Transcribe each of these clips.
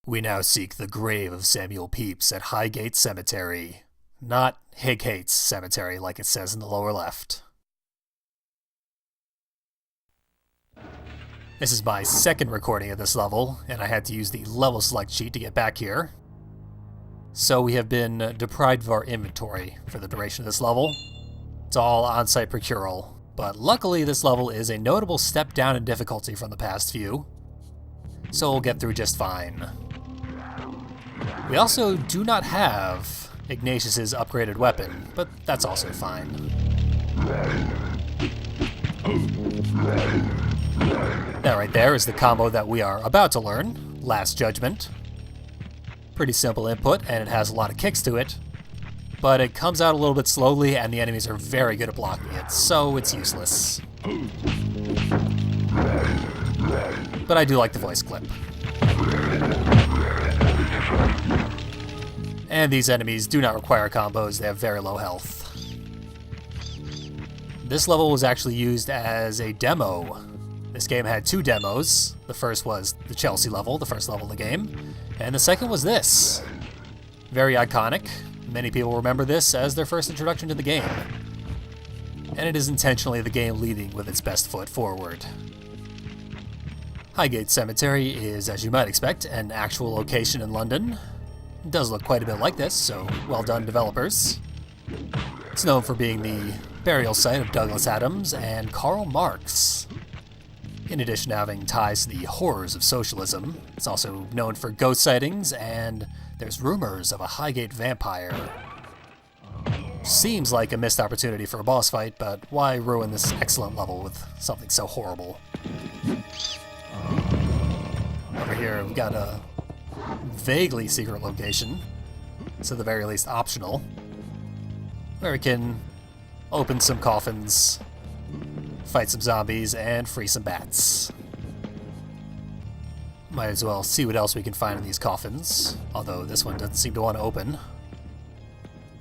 We now seek the grave of Samuel Pepys at Highgate Cemetery. Not Highgate's Cemetery like it says in the lower left. This is my second recording of this level, and I had to use the level select sheet to get back here. So we have been deprived of our inventory for the duration of this level. It's all on-site procural, but luckily this level is a notable step down in difficulty from the past few, so we'll get through just fine. We also do not have Ignatius's upgraded weapon, but that's also fine. That right there is the combo that we are about to learn, Last Judgment. Pretty simple input, and it has a lot of kicks to it, but it comes out a little bit slowly, and the enemies are very good at blocking it, so it's useless. But I do like the voice clip. And these enemies do not require combos, they have very low health. This level was actually used as a demo. This game had two demos. The first was the Chelsea level, the first level of the game, and the second was this. Very iconic. Many people remember this as their first introduction to the game. And it is intentionally the game leading with its best foot forward. Highgate Cemetery is, as you might expect, an actual location in London. It does look quite a bit like this, so well done, developers. It's known for being the burial site of Douglas Adams and Karl Marx. In addition to having ties to the horrors of socialism, it's also known for ghost sightings, and there's rumors of a Highgate vampire. Seems like a missed opportunity for a boss fight, but why ruin this excellent level with something so horrible? Over here, we've got a vaguely secret location, so at the very least optional, where we can open some coffins, fight some zombies, and free some bats. Might as well see what else we can find in these coffins, although this one doesn't seem to want to open.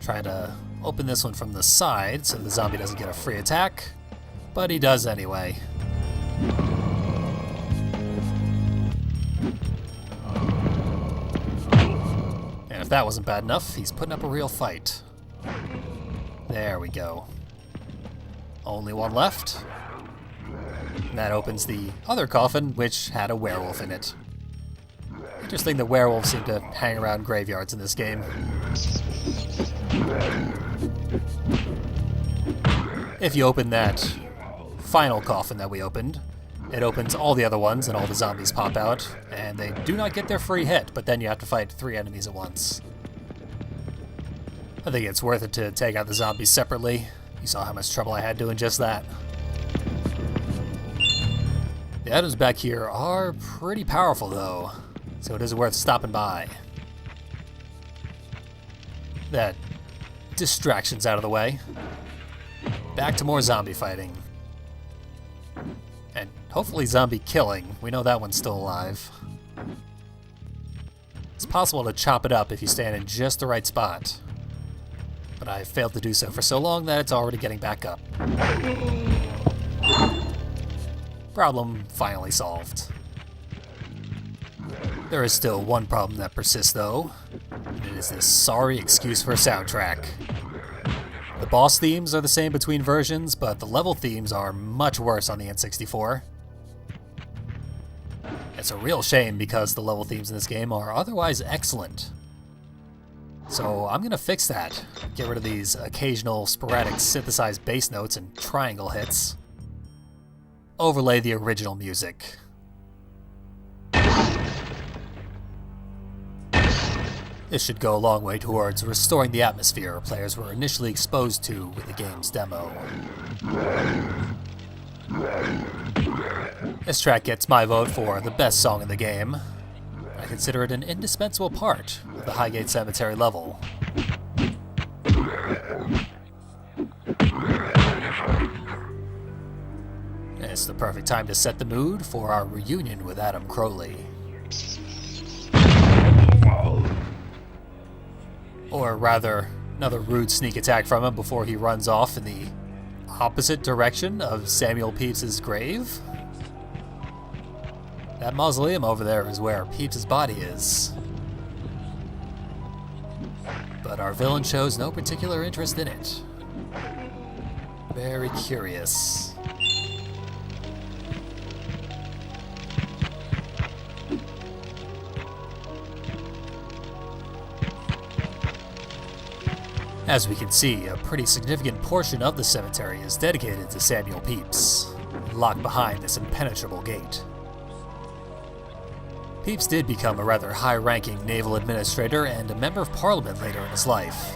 Try to open this one from the side so the zombie doesn't get a free attack, but he does anyway. And if that wasn't bad enough, he's putting up a real fight. There we go. Only one left. And that opens the other coffin, which had a werewolf in it. Interesting that werewolves seem to hang around graveyards in this game. If you open that final coffin that we opened, it opens all the other ones and all the zombies pop out, and they do not get their free hit, but then you have to fight 3 enemies at once. I think it's worth it to take out the zombies separately. You saw how much trouble I had doing just that. The items back here are pretty powerful though, so it is worth stopping by. That distraction's out of the way. Back to more zombie fighting. And hopefully zombie killing. We know that one's still alive. It's possible to chop it up if you stand in just the right spot, but I failed to do so for so long that it's already getting back up. Problem finally solved. There is still one problem that persists though, and it is this sorry excuse for a soundtrack. The boss themes are the same between versions, but the level themes are much worse on the N64. It's a real shame because the level themes in this game are otherwise excellent. So I'm gonna fix that. Get rid of these occasional sporadic synthesized bass notes and triangle hits. Overlay the original music. This should go a long way towards restoring the atmosphere players were initially exposed to with the game's demo. This track gets my vote for the best song in the game. I consider it an indispensable part of the Highgate Cemetery level. It's the perfect time to set the mood for our reunion with Adam Crowley. Or rather, another rude sneak attack from him before he runs off in the opposite direction of Samuel Pepys' grave. That mausoleum over there is where Pepys' body is. But our villain shows no particular interest in it. Very curious. As we can see, a pretty significant portion of the cemetery is dedicated to Samuel Pepys, locked behind this impenetrable gate. Pepys did become a rather high-ranking naval administrator and a member of parliament later in his life.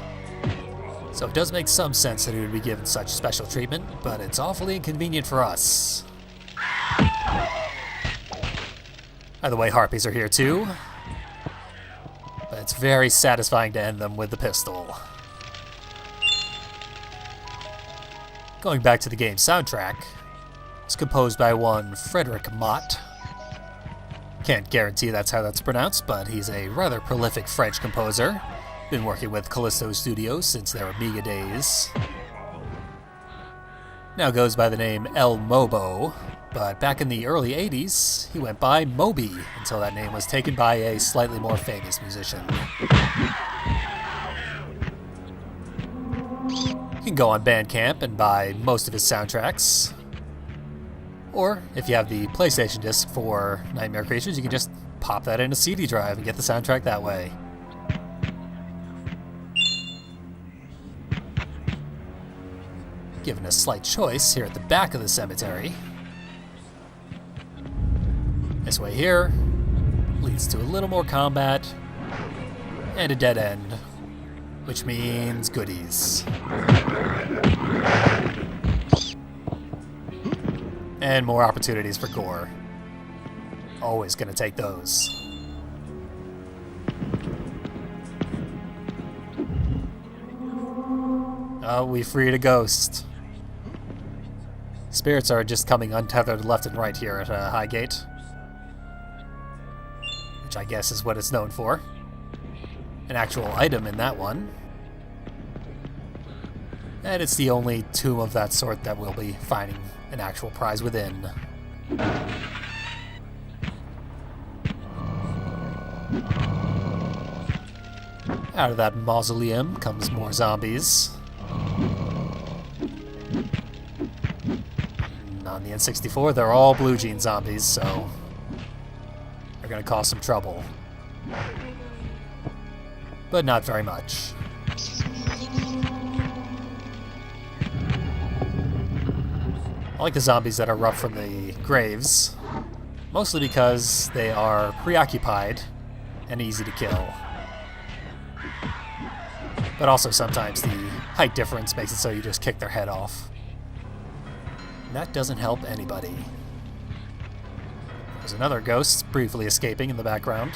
So it does make some sense that he would be given such special treatment, but it's awfully inconvenient for us. By the way, harpies are here too, but it's very satisfying to end them with the pistol. Going back to the game's soundtrack, it's composed by one Frederick Mott. Can't guarantee that's how that's pronounced, but he's a rather prolific French composer. Been working with Callisto Studios since their Amiga days. Now goes by the name El Mobo, but back in the early 80s, he went by Moby until that name was taken by a slightly more famous musician. You can go on Bandcamp and buy most of his soundtracks. Or, if you have the PlayStation disc for Nightmare Creatures, you can just pop that in a CD drive and get the soundtrack that way. Given a slight choice here at the back of the cemetery. This way here leads to a little more combat and a dead end, which means goodies. And more opportunities for gore. Always gonna take those. Oh, we freed a ghost. Spirits are just coming untethered left and right here at Highgate. Which I guess is what it's known for. An actual item in that one. And it's the only tomb of that sort that we'll be finding an actual prize within. Out of that mausoleum comes more zombies. And on the N64, they're all blue jean zombies, so they're gonna cause some trouble. But not very much. I like the zombies that erupt from the graves, mostly because they are preoccupied and easy to kill. But also sometimes the height difference makes it so you just kick their head off. And that doesn't help anybody. There's another ghost briefly escaping in the background.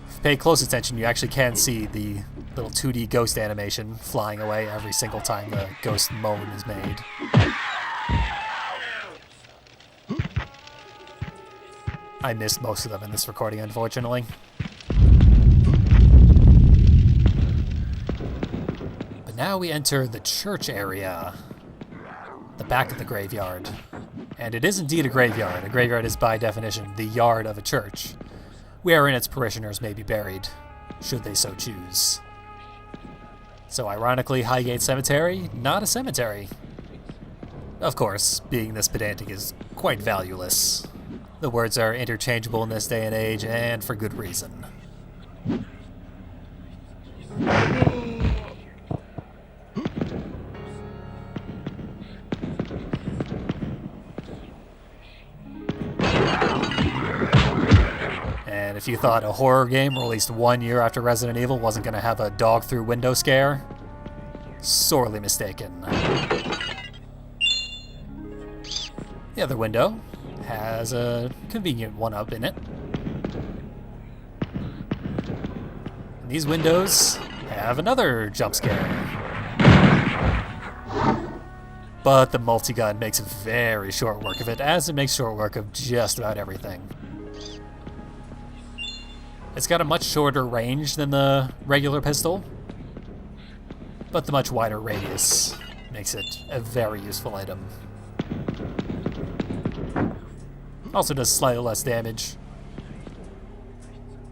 If you pay close attention, you actually can see the little 2D ghost animation flying away every single time the ghost moan is made. I missed most of them in this recording, unfortunately. But now we enter the church area, the back of the graveyard. And it is indeed a graveyard. A graveyard is, by definition, the yard of a church, wherein its parishioners may be buried, should they so choose. So ironically, Highgate Cemetery, not a cemetery. Of course, being this pedantic is quite valueless. The words are interchangeable in this day and age, and for good reason. And if you thought a horror game released 1 year after Resident Evil wasn't going to have a dog-through-window scare, sorely mistaken. The other window has a convenient one-up in it. And these windows have another jump scare. But the multi-gun makes very short work of it, as it makes short work of just about everything. It's got a much shorter range than the regular pistol, but the much wider radius makes it a very useful item. Also does slightly less damage.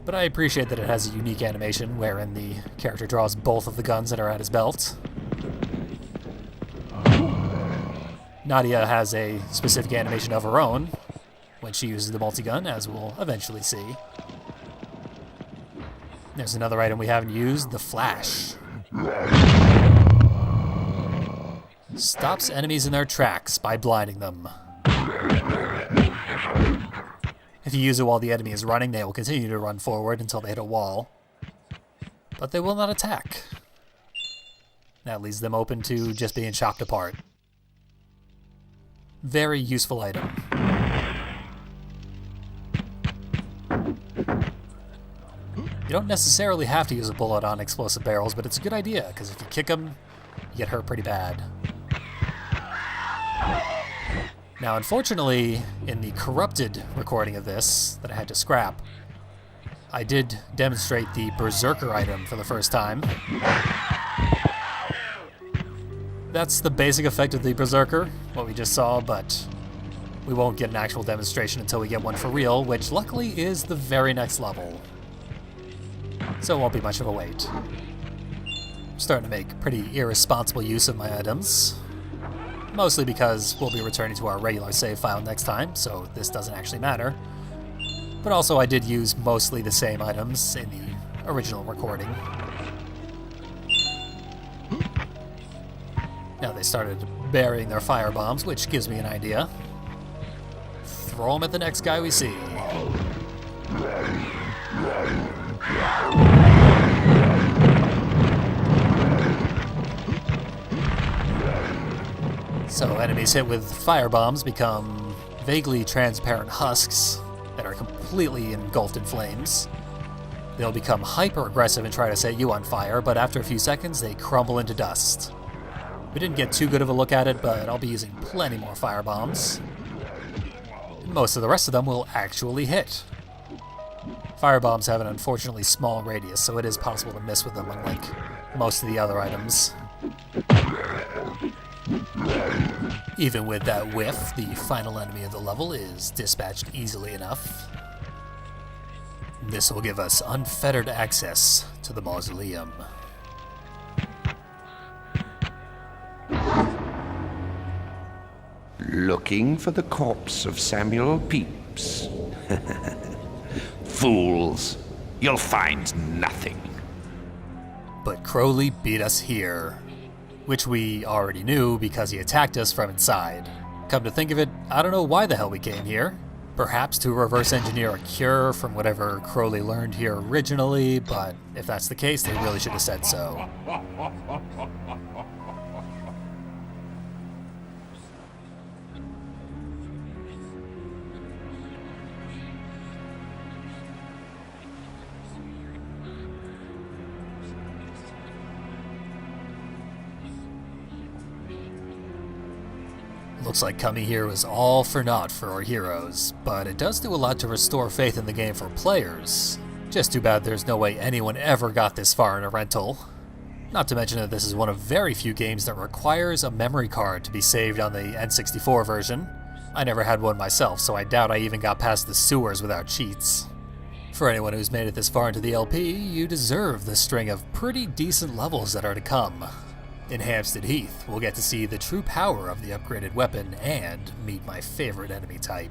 But I appreciate that it has a unique animation wherein the character draws both of the guns that are at his belt. Nadia has a specific animation of her own when she uses the multi-gun, as we'll eventually see. There's another item we haven't used, the flash. Stops enemies in their tracks by blinding them. If you use it while the enemy is running, they will continue to run forward until they hit a wall. But they will not attack. That leaves them open to just being chopped apart. Very useful item. You don't necessarily have to use a bullet on explosive barrels, but it's a good idea, because if you kick them, you get hurt pretty bad. Now, unfortunately, in the corrupted recording of this that I had to scrap, I did demonstrate the Berserker item for the first time. That's the basic effect of the Berserker, what we just saw, but we won't get an actual demonstration until we get one for real, which luckily is the very next level. So it won't be much of a wait. I'm starting to make pretty irresponsible use of my items. Mostly because we'll be returning to our regular save file next time, so this doesn't actually matter. But also I did use mostly the same items in the original recording. Now they started burying their fire bombs, which gives me an idea. Throw them at the next guy we see. So enemies hit with fire bombs become vaguely transparent husks that are completely engulfed in flames. They'll become hyper-aggressive and try to set you on fire, but after a few seconds they crumble into dust. We didn't get too good of a look at it, but I'll be using plenty more fire bombs. Most of the rest of them will actually hit. Firebombs have an unfortunately small radius, so it is possible to miss with them, unlike most of the other items. Even with that whiff, the final enemy of the level is dispatched easily enough. This will give us unfettered access to the mausoleum. Looking for the corpse of Samuel Pepys. Fools, you'll find nothing. But Crowley beat us here, which we already knew because he attacked us from inside. Come to think of it, I don't know why the hell we came here. Perhaps to reverse engineer a cure from whatever Crowley learned here originally, but if that's the case, they really should have said so. Looks like coming here was all for naught for our heroes, but it does do a lot to restore faith in the game for players. Just too bad there's no way anyone ever got this far in a rental. Not to mention that this is one of very few games that requires a memory card to be saved on the N64 version. I never had one myself, so I doubt I even got past the sewers without cheats. For anyone who's made it this far into the LP, you deserve the string of pretty decent levels that are to come. In Hampstead Heath, we'll get to see the true power of the upgraded weapon and meet my favorite enemy type.